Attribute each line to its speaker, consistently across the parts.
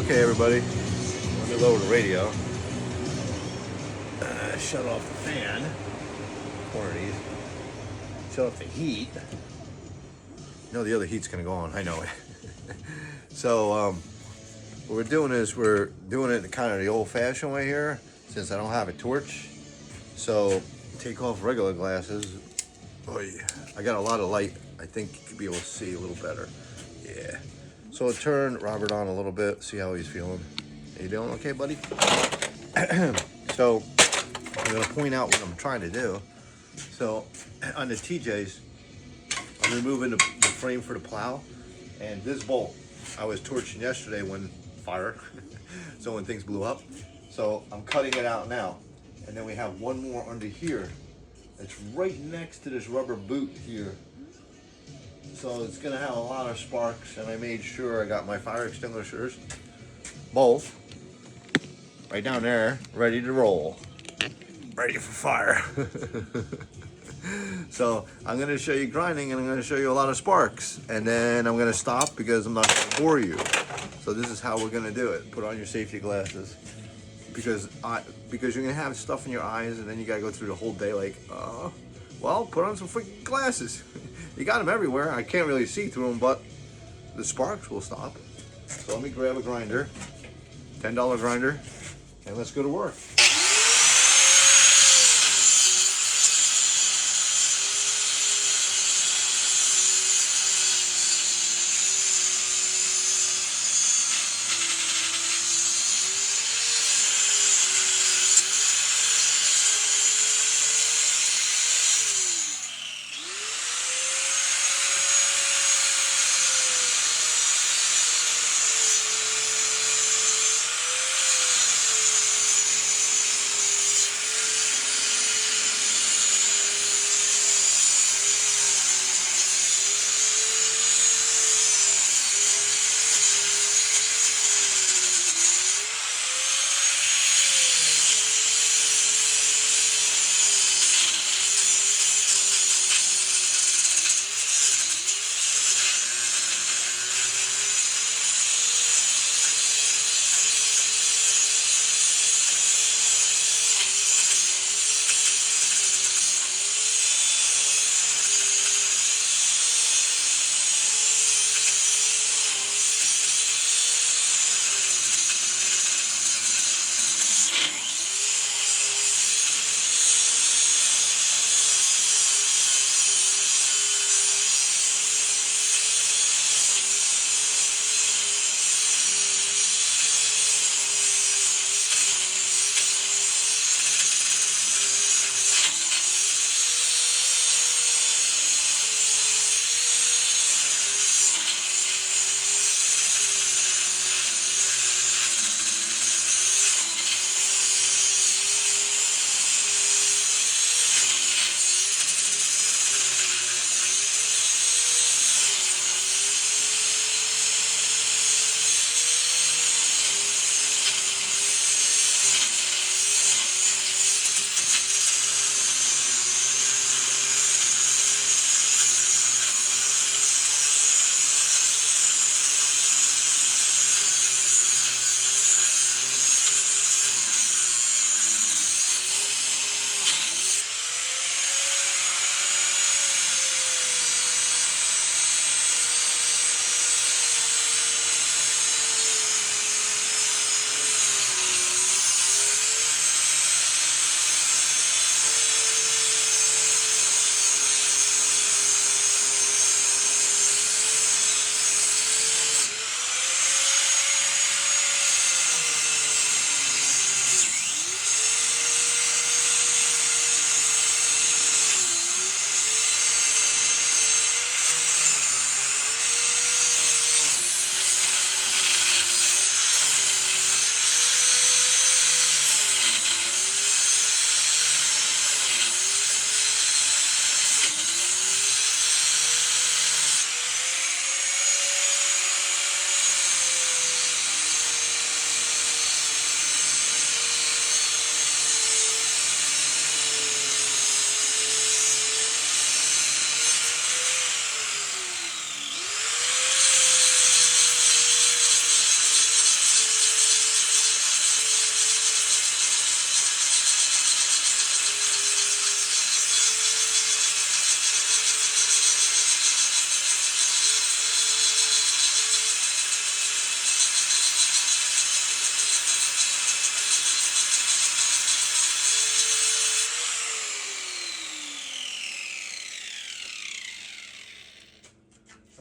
Speaker 1: Okay, everybody, let me lower the radio. Shut off the fan. One of these. Shut off the heat. No, the other heat's gonna go on. I know it. So, what we're doing is we're doing it kind of the old-fashioned way here, since I don't have a torch. So, take off regular glasses. Oh yeah, I got a lot of light. I think you could be able to see a little better. Yeah. So turn Robert on a little bit. See how he's feeling. Are you doing okay, buddy? So I'm gonna point out what I'm trying to do. So on the TJs, I'm removing the frame for the plow, and this bolt I was torching yesterday when fire, so when things blew up. So I'm cutting it out now, and then we have one more under here. It's right next to this rubber boot here. So it's gonna have a lot of sparks, and I made sure I got my fire extinguishers, both, right down there, ready to roll. Ready for fire. So I'm gonna show you grinding, and I'm gonna show you a lot of sparks, and then I'm gonna stop because I'm not gonna bore you. So this is how we're gonna do it. Put on your safety glasses, because you're gonna have stuff in your eyes, and then you gotta go through the whole day like, well, put on some freaking glasses. You got them everywhere. I can't really see through them, but the sparks will stop. So let me grab a grinder, $10 grinder, and let's go to work.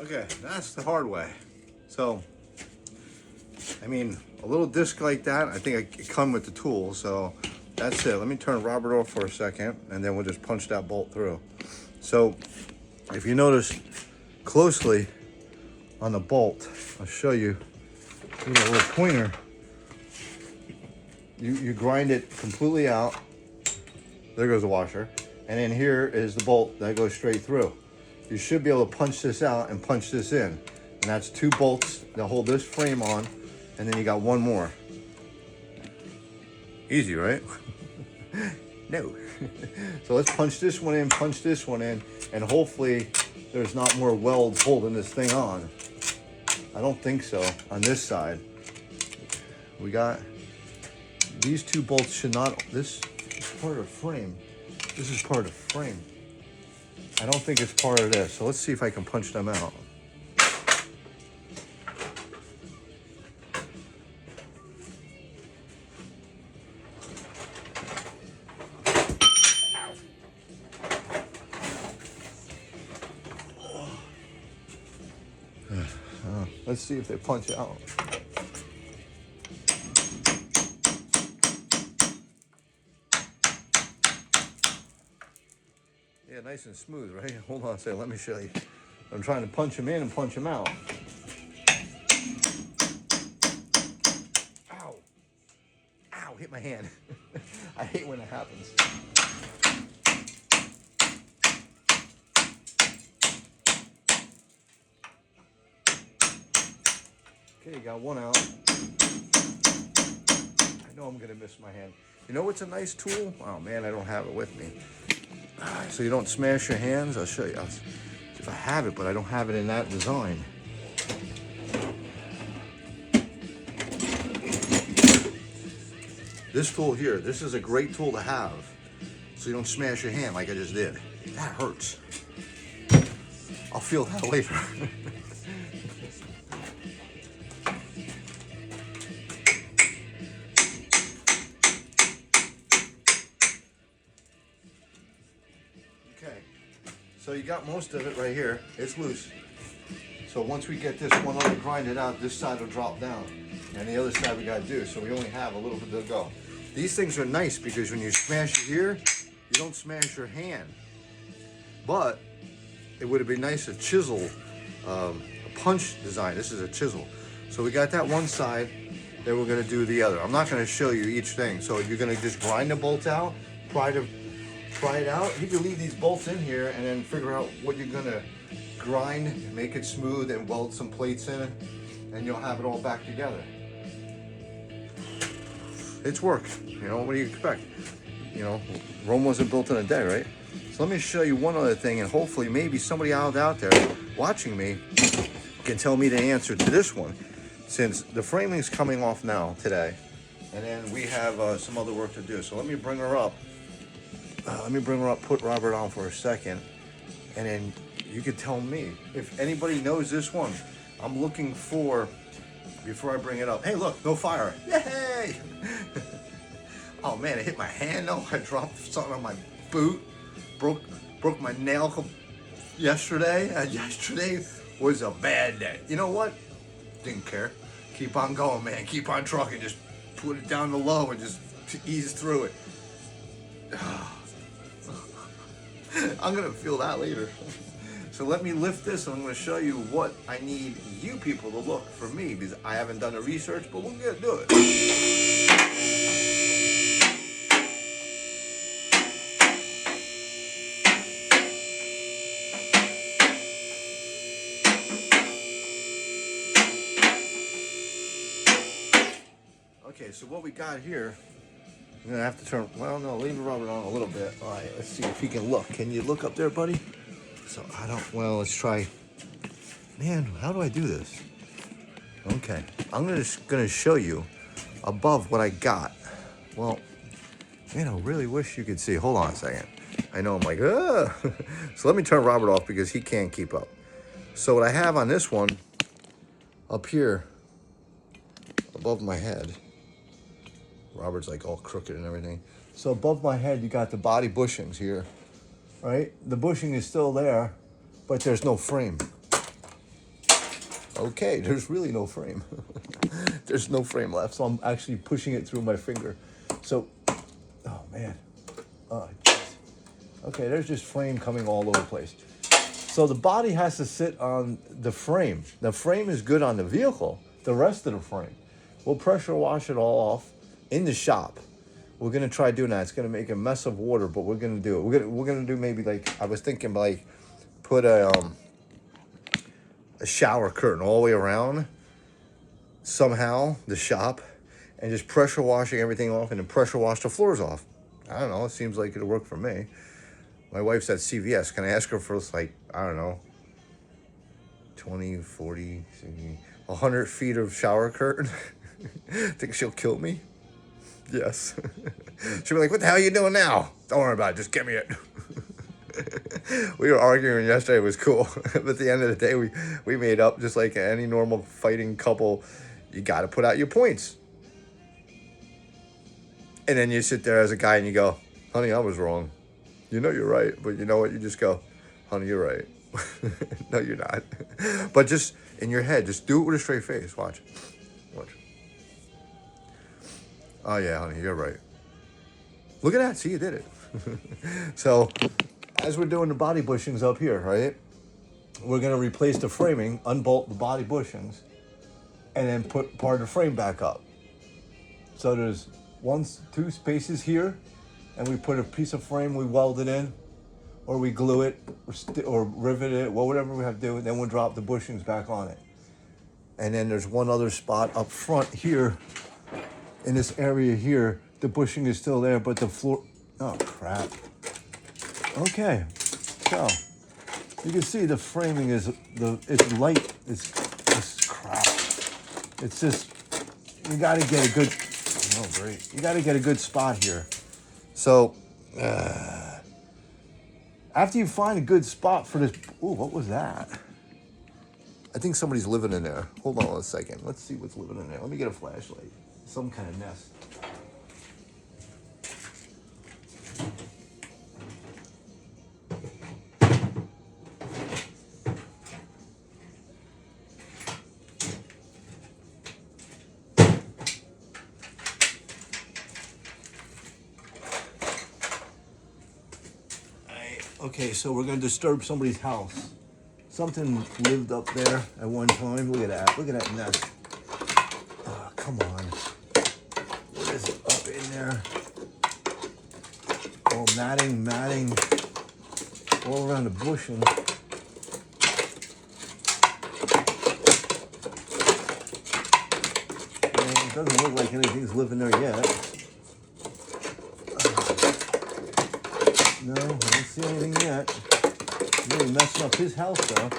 Speaker 1: Okay, that's the hard way. So, I mean, a little disc like that, I think it come with the tool, so that's it. Let me turn Robert off for a second, and then we'll just punch that bolt through. So, if you notice closely on the bolt, I'll show you with a little pointer. You grind it completely out. There goes the washer. And then here is the bolt that goes straight through. You should be able to punch this out and punch this in. And that's 2 bolts that hold this frame on. And then you got 1 more. Easy, right? No. So let's punch this one in, and hopefully there's not more welds holding this thing on. I don't think so on this side. We got these 2 bolts should not, this is part of the frame. This is part of the frame. I don't think it's part of this. So let's see if I can punch them out. Let's see if they punch out. Yeah, nice and smooth, right? Hold on a second, let me show you. I'm trying to punch them in and punch them out. Ow. Ow, hit my hand. I hate when it happens. Okay, got one out. I know I'm gonna miss my hand. You know what's a nice tool? Oh man, I don't have it with me. So you don't smash your hands. I'll show you. If I have it, but I don't have it in that design. This tool here, this is a great tool to have, so you don't smash your hand like I just did. That hurts. I'll feel that later. Okay, so you got most of it right here. It's loose. So once we get this one other grinded out, this side will drop down. And the other side we gotta do, so we only have a little bit to go. These things are nice because when you smash it here, you don't smash your hand. But it would have been nice to chisel a punch design. This is a chisel. So we got that one side, then we're gonna do the other. I'm not gonna show you each thing. So you're gonna just grind the bolt out, try it out. You can leave these bolts in here and then figure out what you're gonna grind, make it smooth, and weld some plates in it, and you'll have it all back together. It's work, you know, what do you expect? You know, Rome wasn't built in a day, right? So let me show you one other thing, and hopefully maybe somebody out there watching me can tell me the answer to this one, since the framing's coming off now today, and then we have some other work to do. So let me bring her up. Put Robert on for a second, and then you can tell me if anybody knows this one. I'm looking for, before I bring it up, hey look, no fire, yay! Oh man, it hit my hand though. I dropped something on my boot, broke my nail yesterday. Yesterday was a bad day. You know what? Didn't care. Keep on going, man. Keep on trucking. Just put it down to low and just ease through it. I'm gonna feel that later. So let me lift this, and I'm gonna show you what I need you people to look for me, because I haven't done the research, but we're gonna do it. Okay, so what we got here, I'm gonna have to turn, well no, leave Robert on a little bit. All right, let's see if he can look. Can you look up there, buddy? So I don't, well, let's try. Man, how do I do this? Okay, I'm gonna show you above what I got. Well, man, I really wish you could see. Hold on a second. I know I'm like, ugh. So let me turn Robert off because he can't keep up. So what I have on this one, up here, above my head, Robert's like all crooked and everything. So above my head, you got the body bushings here, right? The bushing is still there, but there's no frame. Okay, there's really no frame. There's no frame left, so I'm actually pushing it through my finger. So, oh man. Oh, jeez. Okay, there's just frame coming all over the place. So the body has to sit on the frame. The frame is good on the vehicle. The rest of the frame, we'll pressure wash it all off in the shop. We're gonna try doing that. It's gonna make a mess of water, but we're gonna do it. We're gonna do maybe like I was thinking like put a shower curtain all the way around somehow the shop, and just pressure washing everything off, and then pressure wash the floors off. I don't know. It seems like it'll work for me. My wife's at CVS. Can I ask her for like, I don't know, 20, 40, 60, 100 feet of shower curtain? Think she'll kill me? Yes. She'll be like, what the hell are you doing now? Don't worry about it. Just give me it. We were arguing yesterday. It was cool. But at the end of the day, we made up just like any normal fighting couple. You got to put out your points. And then you sit there as a guy and you go, honey, I was wrong. You know you're right, but you know what? You just go, honey, you're right. No, you're not. But just in your head, just do it with a straight face. Watch. Watch. Oh, yeah, honey, you're right. Look at that. See, you did it. So, as we're doing the body bushings up here, right? We're going to replace the framing, unbolt the body bushings, and then put part of the frame back up. So there's 2 spaces here, and we put a piece of frame, we weld it in, or we glue it, or rivet it, well, whatever we have to do, and then we'll drop the bushings back on it. And then there's one other spot up front here, in this area here, the bushing is still there, but the floor, oh crap. Okay, so you can see the framing is, it's light, it's crap. It's just, you gotta get a good, oh great, you gotta get a good spot here. So, after you find a good spot for this, ooh, what was that? I think somebody's living in there. Hold on a second. Let's see what's living in there. Let me get a flashlight. Some kind of nest. Okay, so we're gonna disturb somebody's house. Something lived up there at one time. Look at that. Look at that nest. Oh, come on. What is it up in there? Oh, matting all around the bushing. Well, it doesn't look like anything's living there yet. No, I don't see anything yet. Really messing up his house though.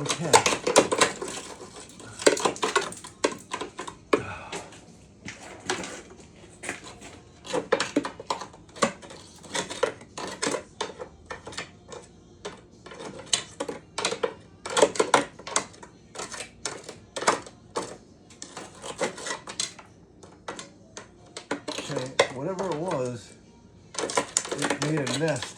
Speaker 1: Okay. Okay, whatever it was, it made a nest.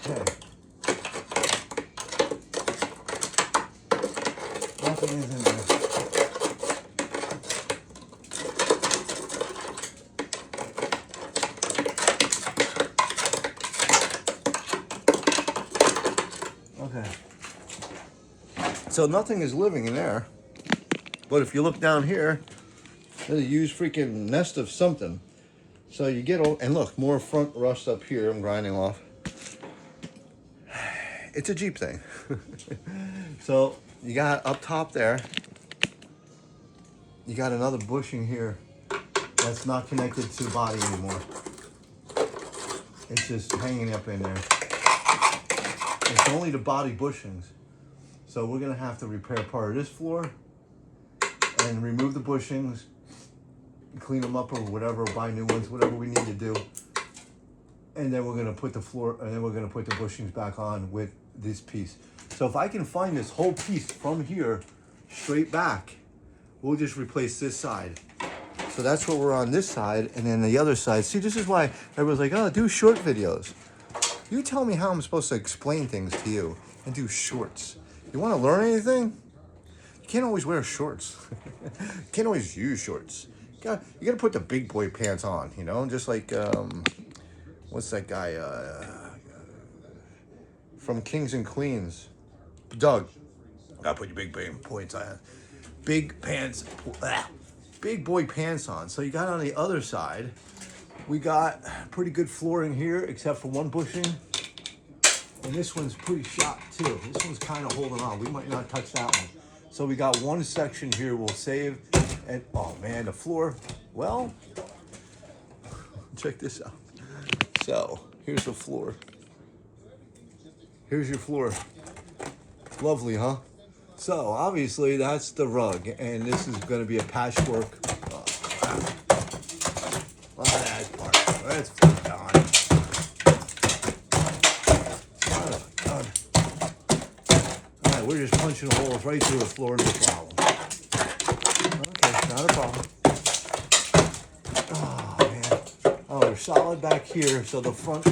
Speaker 1: Okay. Nothing is in there. Okay. So nothing is living in there. But if you look down here, there's a huge freaking nest of something. So you get, and look, more front rust up here. I'm grinding off. It's a Jeep thing. So you got up top there, you got another bushing here that's not connected to the body anymore. It's just hanging up in there. It's only the body bushings. So we're gonna have to repair part of this floor and remove the bushings, clean them up or whatever, buy new ones, whatever we need to do. And then we're gonna put the floor, and then we're gonna put the bushings back on with this piece. So if I can find this whole piece from here straight back, we'll just replace this side. So that's what we're on this side, and then the other side. See, this is why everyone's like, oh, do short videos. You tell me how I'm supposed to explain things to you and do shorts. You want to learn anything? You can't always wear shorts. You can't always use shorts. You gotta put the big boy pants on, you know? Just like, what's that guy from Kings and Queens? Doug. Gotta put your big boy pants on. Big pants. Big boy pants on. So you got on the other side, we got pretty good flooring here, except for one bushing. And this one's pretty shot too. This one's kind of holding on. We might not touch that one. So we got one section here we'll save. And oh man, the floor, well, check this out. So here's the floor. Here's your floor. Lovely, huh? So obviously that's the rug, and this is going to be a patchwork. Oh, crap. Well, that's part of it. Let's flip it on. All right, we're just punching holes right through the floor, no problem. Okay, not a problem. Oh man. Oh, we're solid back here, so the front.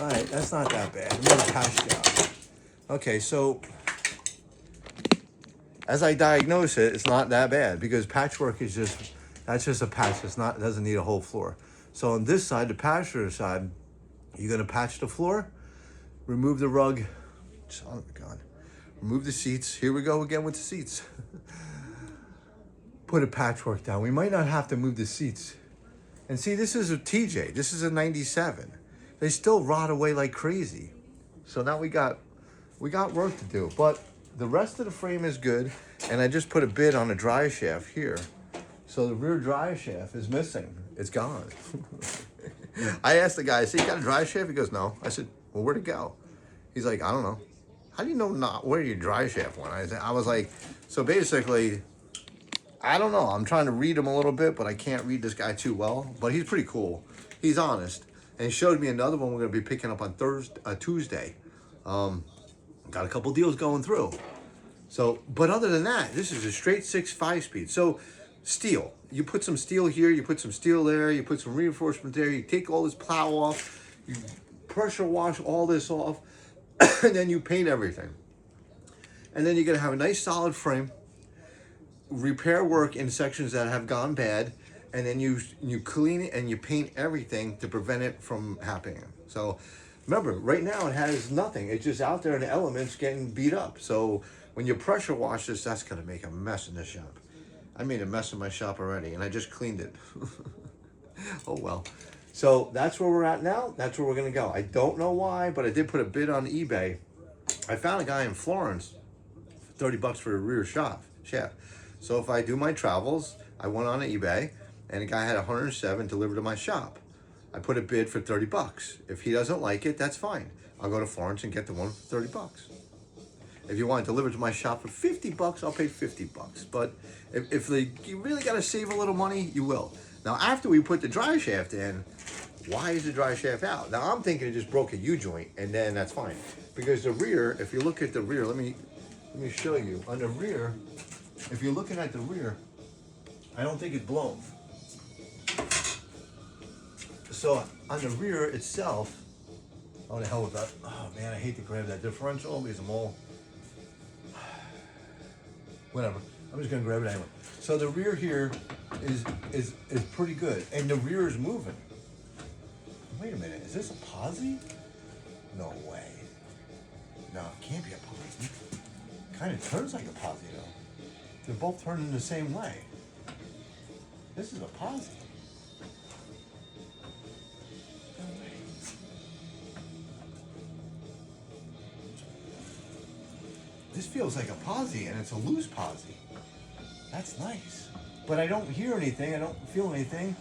Speaker 1: All right, that's not that bad. Another patch job. Okay, so as I diagnose it, it's not that bad because patchwork is that's just a patch. It doesn't need a whole floor. So on this side, the patcher side, you're gonna patch the floor, remove the rug. Son of a gun. Remove the seats. Here we go again with the seats. Put a patchwork down. We might not have to move the seats. And see, this is a TJ. This is a 97. They still rot away like crazy. So now we got work to do. But the rest of the frame is good. And I just put a bit on the dry shaft here. So the rear dry shaft is missing. It's gone. I asked the guy, I said, you got a dry shaft? He goes, no. I said, well, where'd it go? He's like, I don't know. How do you know not where your dry shaft went? I was like, so basically, I don't know. I'm trying to read him a little bit, but I can't read this guy too well. But he's pretty cool. He's honest. And he showed me another one we're going to be picking up on Tuesday. Got a couple deals going through. So, but other than that, this is a straight 6.5 speed. So, steel. You put some steel here, you put some steel there, you put some reinforcement there, you take all this plow off, you pressure wash all this off, and then you paint everything. And then you're going to have a nice solid frame, repair work in sections that have gone bad, and then you clean it and you paint everything to prevent it from happening. So remember, right now it has nothing. It's just out there in the elements getting beat up. So when you pressure wash this, that's going to make a mess in the shop. I made a mess in my shop already, and I just cleaned it. Oh, well. So that's where we're at now. That's where we're going to go. I don't know why, but I did put a bid on eBay. I found a guy in Florence for $30 for a rear shaft. So if I do my travels, I went on eBay, and a guy had 107 delivered to my shop. I put a bid for $30. If he doesn't like it, that's fine. I'll go to Florence and get the one for $30. If you want it delivered to my shop for $50, I'll pay $50. But if you really got to save a little money, you will. Now, after we put the dry shaft in, why is the dry shaft out? Now, I'm thinking it just broke a U-joint, and then that's fine. Because the rear, if you look at the rear, let me show you. On the rear, if you're looking at the rear, I don't think it's blown. So on the rear itself, oh, the hell with that. Oh man, I hate to grab that differential because I'm all, whatever. I'm just gonna grab it anyway. So the rear here is pretty good, and the rear is moving. Wait a minute, is this a posi? No way. No, it can't be a posi. Kind of turns like a posi though. They're both turning the same way. This is a posi. No way. This feels like a posi, and it's a loose posi. That's nice. But I don't hear anything, I don't feel anything.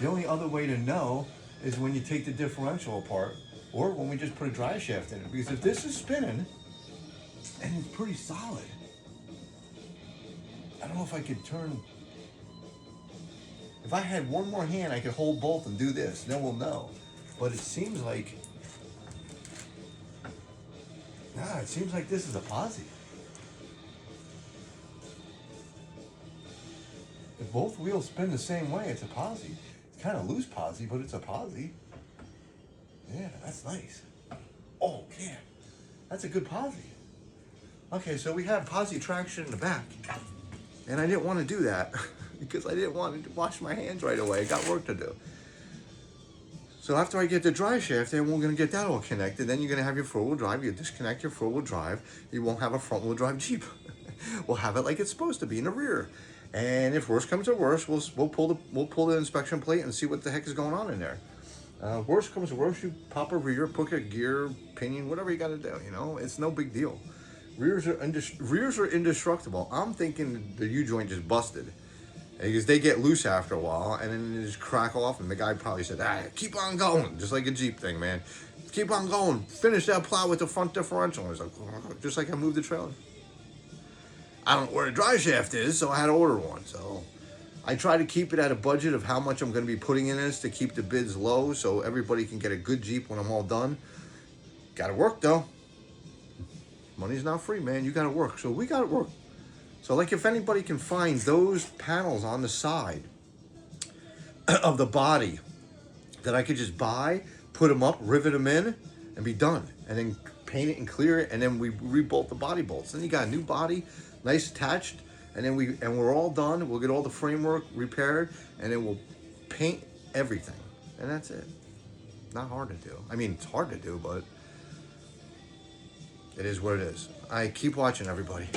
Speaker 1: The only other way to know is when you take the differential apart, or when we just put a dry shaft in it. Because if this is spinning, and it's pretty solid, I don't know if I could turn. If I had one more hand, I could hold both and do this. Then we'll know. But it seems like, it seems like this is a posi. If both wheels spin the same way, it's a posi. It's kind of loose posi, but it's a posi. Yeah, that's nice. Oh, yeah. That's a good posi. Okay, so we have posi traction in the back. And I didn't want to do that because I didn't want to wash my hands right away. I got work to do. So after I get the drive shaft, then we're going to get that all connected. Then you're going to have your four-wheel drive. You disconnect your four-wheel drive. You won't have a front-wheel drive Jeep. We'll have it like it's supposed to be in the rear. And if worse comes to worse, we'll pull the inspection plate and see what the heck is going on in there. Worst comes to worst, you pop a rear, put a gear, pinion, whatever you got to do. You know, it's no big deal. Rears are indestructible. I'm thinking the U-joint just busted because they get loose after a while and then they just crack off. And the guy probably said, keep on going, just like a Jeep thing, man. Keep on going. Finish that plow with the front differential. I was like, just like I moved the trailer. I don't know where the drive shaft is, so I had to order one. So I try to keep it at a budget of how much I'm going to be putting in this to keep the bids low so everybody can get a good Jeep when I'm all done. Got to work, though. Money's not free, man. You got to work. So we got to work. So, like, if anybody can find those panels on the side of the body that I could just buy, put them up, rivet them in, and be done. And then paint it and clear it, and then we rebolt the body bolts. Then you got a new body, nice attached, and then we're all done. We'll get all the framework repaired, and then we'll paint everything. And that's it. Not hard to do. I mean, it's hard to do, but it is what it is. I keep watching, everybody.